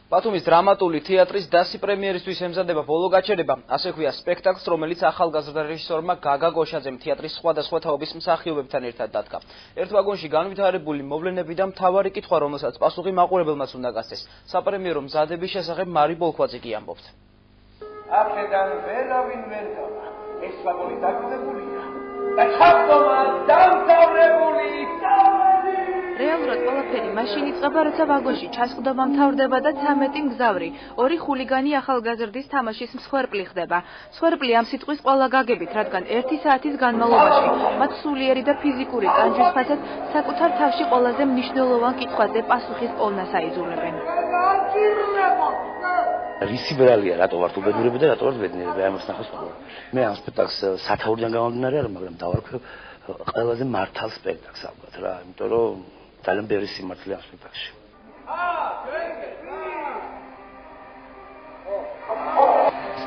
ბათუმის დრამატული თეატრის დასი პრემიერისთვის ემზადება ბოლო გაჩერება, ასე ქვია სპექტაკლს, რომელიც ახალგაზრდა რეჟისორმა გაგა გოშაძემ თეატრის სხვადასხვა თაობის მსახიობებთან ერთად დადგა. ერთ ვაგონში განვითარებული მოვლენები და მთავარი კითხვა, რომელსაც პასუხი მაყურებელმაც უნდა გასცეს. საპრემიერო მზადების შესახებ მარი ბოლქვაძე კი ამბობს. აქედან ვერავინ ვერ გავა. ეს ვაგონი დაკიდებულია და ჩაბდომა დამთავრებული. რეალურად ყველაფერი მაშინ იწყება, როცა ვაგონში ჩასყდომა მთავრდება და 13 მგზავრი, 2 ხულიგანი ახალგაზრდის თამაშის მსხვერპლი ხდება. მსხვერპლი ამ სიტყვის ყველა გაგებით, რადგან 1 საათის განმავლობაში მათ სულიერი და ფიზიკური ტანჯვის ხასიათით საკუთარ თავში ყველაზე მნიშვნელოვან კითხვაზე პასუხის პოვნას აიძულებენ. რისი ბრალია, რატო ვართ უბედურები და რატო ვართ ბედნიერები, ამას ნახოს ხოლმე. მე ამ სპექტაკლს სათაურიდან გამომდინარე არა, მაგრამ დავარქვი ყველაზე მართალ სპექტაკლს ალბათ რა, იმიტომ რომ ძალიან ბევრი სიმართლე ამ სპექტაკლში.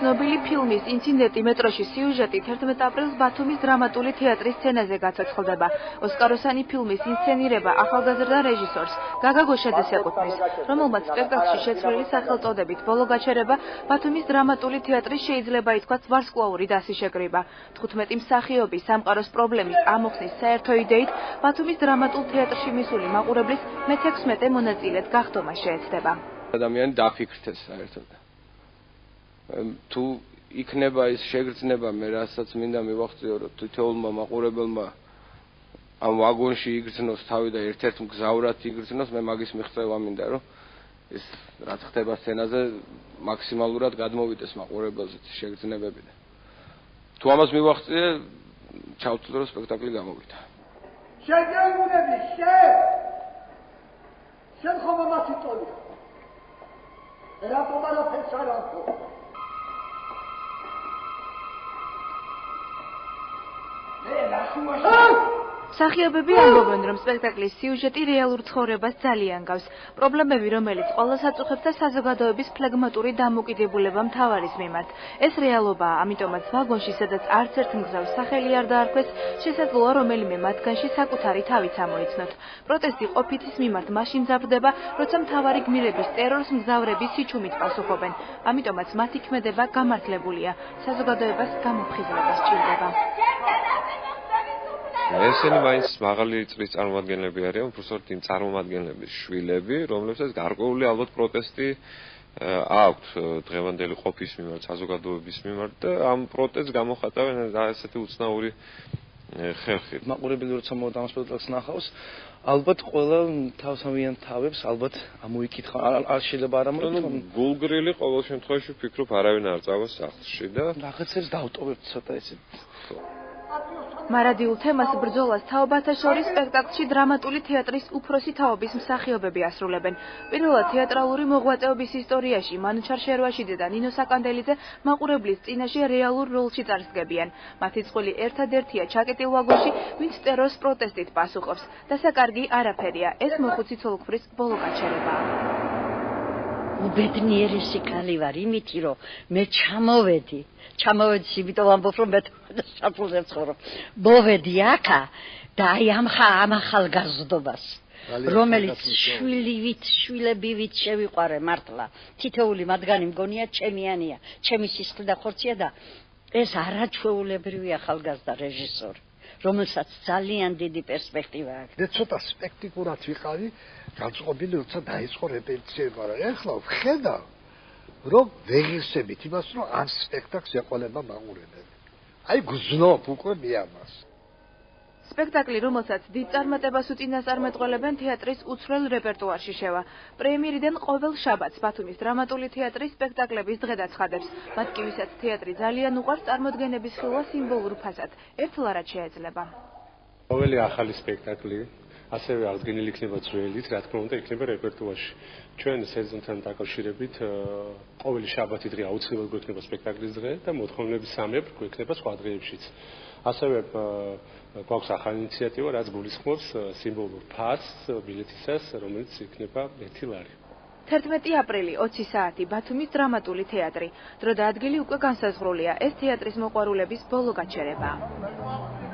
ცნობილი ფილმის ინციდენტი მეტროში სიუჟეტი 11 აპრილს ბათუმის დრამატული თეატრის სცენაზე გაცოცხლდება. ოსკაროსანი ფილმის ინსცენირება ახალგაზრდა რეჟისორს გაგა გოშაძეს ეკუთვნის, რომელმაც სპექტაკლში შეცვლილი სახელწოდებით ბოლო გაჩერება ბათუმის დრამატული თეატრის შეიძლება ითქვას ვარსკვლავური დასი შეკრიბა. 15 მსახიობი სამყაროს პრობლემის ამოხსნის საერთო იდეით ბათუმის დრამატულ თეატრში მისული მაყურებლის მე-16 მონაწილედ გახდომა შეეცდება. ადამიანი დაფიქრდეს საერთოდ. თუ იქნება ის შეგრძნება, მე რასაც მინდა მივახციო, რომ თითოეულმა მაყურებელმა ამ ვაგონში იგრძნოს თავი და ერთ-ერთ მგზავრად იგრძნოს, მე მაგის მიღწევა მინდა, რომ ეს რაც ხდება სცენაზე მაქსიმალურად გადმოვიდეს მაყურებელზე შეგრძნებები. თუ ამას მივახციე, ჩავთვლი, რომ სპექტაკლი გამოვიდა. შეგეუნები, შენ ხომ ამათი ტოლია. რატომ არაფერს არ ამბობ? მსახიობები ამბობენ, რომ სპექტაკლის სიუჟეტი რეალურ ცხოვრებას ძალიან გავს. პრობლემები, რომელიც ყველას აწუხებს და საზოგადოების ფლეგმატური დამოკიდებულება მთავარის მიმართ. ეს რეალობაა, ამიტომაც ვაგონში, სადაც არც ერთ მგზავრს სახელი არ დაარქვეს, შესაძლოა რომელიმე მათგანში საკუთარი თავიც ამოიცნოთ. პროტესტი ყოფითის მიმართ მაშინ მძაფრდება, როცა მთავარი გმირების ტერორს მგზავრები სიჩუმით პასუხობენ. ამიტომაც მათი ქმედება გამართლებულია. საზოგადოებას გამოფხიზლება სჭირდება. ესენი მაინც მაღალი წრის წარმომადგენლები არიან, უბრალოდ იმ წარმომადგენლების შვილები, რომლებსაც გარკვეული ალბათ პროტესტი აქვთ დღევანდელი ყოფის მიმართ, საზოგადოების მიმართ და ამ პროტესტს გამოხატავენ ესეთი უცნაური ხერხი. მაყურებელი როცა მოვიდა ამ სპექტაკლს ნახავს, ალბათ ყველა თავსავიან თავებს ალბათ ამოიკითხა, არ შეიძლება არ ამოიკითხონ. გულგრილი ყოველ შემთხვევაში ვფიქრობ არავინ არ წავა სახლში და რაღაცებს დავტოვებთ ცოტა ესე. მარადიულ თემას ბრძოლას თაობათა შორის სპექტაკლში დრამატული თეატრის უფროსი თაობის მსახიობები ასრულებენ. პირველად თეატრალური მოღვაწეობის ისტორიაში მანუჩარ შერვაშიძე და ნინო საკანდელიძე მაყურებლის წინაშე რეალურ როლში წარსდგებიან. მათი წყვილი ერთადერთია ჩაკეტილ ვაგონში, ვინც ტერორს პროტესტით პასუხობს. დასაკარგი არაფერია, ეს მოხუცი ცოლქმრის ბოლო გაჩერებაა. უბედნიერესი ქალი ვარ, იმითი რომ მე ჩამოვედი, იმიტომ ამბობ რომ მე საფულზე ვცხოვრობ. მოვედი აქა და აი ამ ახალგაზრდობას, რომელიც შვილებივით შევიყვარე მართლა. თითოეული მათგანი მგონია ჩემიანია, ჩემი სისხლი და ხორცია და ეს არაჩვეულებრივი ახალგაზრდა რეჟისორი, რომელსაც ძალიან დიდი პერსპექტივა აქვს. და ცოტა სპექტიკურად ვიყავი, განწყობილი როცა დაიწყო რეპეტიციები, მაგრამ ეხლა ვხედავ, რომ ვეღირსებით იმას, რომ ამ სპექტაკლს ეყოლება მაყურებელი. აი გზნობ უკვე მე ამას. სპექტაკლი, რომელსაც დიდ წარმატებას უწინასწარმეტყველებენ, თეატრის უცვლელ რეპერტუარში შევა. პრემიერიდან ყოველ შაბათს ბათუმის დრამატული თეატრის სპექტაკლების დღე დაცხადებს. მათ კი ვისაც თეატრი ძალიან უყვარს, წარმოდგენების ხილვა სიმბოლურ ფასად ერთლარად შეეძლება. ყოველი ახალი სპექტაკლი ასევე აღდგენილი იქნება ძველით, რა თქმა უნდა, იქნება რეპერტუარში. ჩვენ სეზონთან დაკავშირებით ყოველი შაბათი დღე აუცილებლად გვექნება სპექტაკლის დღე და მოთხოვნების სამებრ გვექნება სხვა დღეებშიც. ასევე გვაქვს ახალი ინიციატივა, რაც გულისხმობს სიმბოლურ ფასს ბილეთისას, რომელიც იქნება 1 ლარი. 11 აპრილი 20 საათი ბათუმის დრამატული თეატრი. დრო და ადგილი უკვე განსაზღვრულია. ეს თეატრის მოყვარულების ბოლო გაჩერებაა.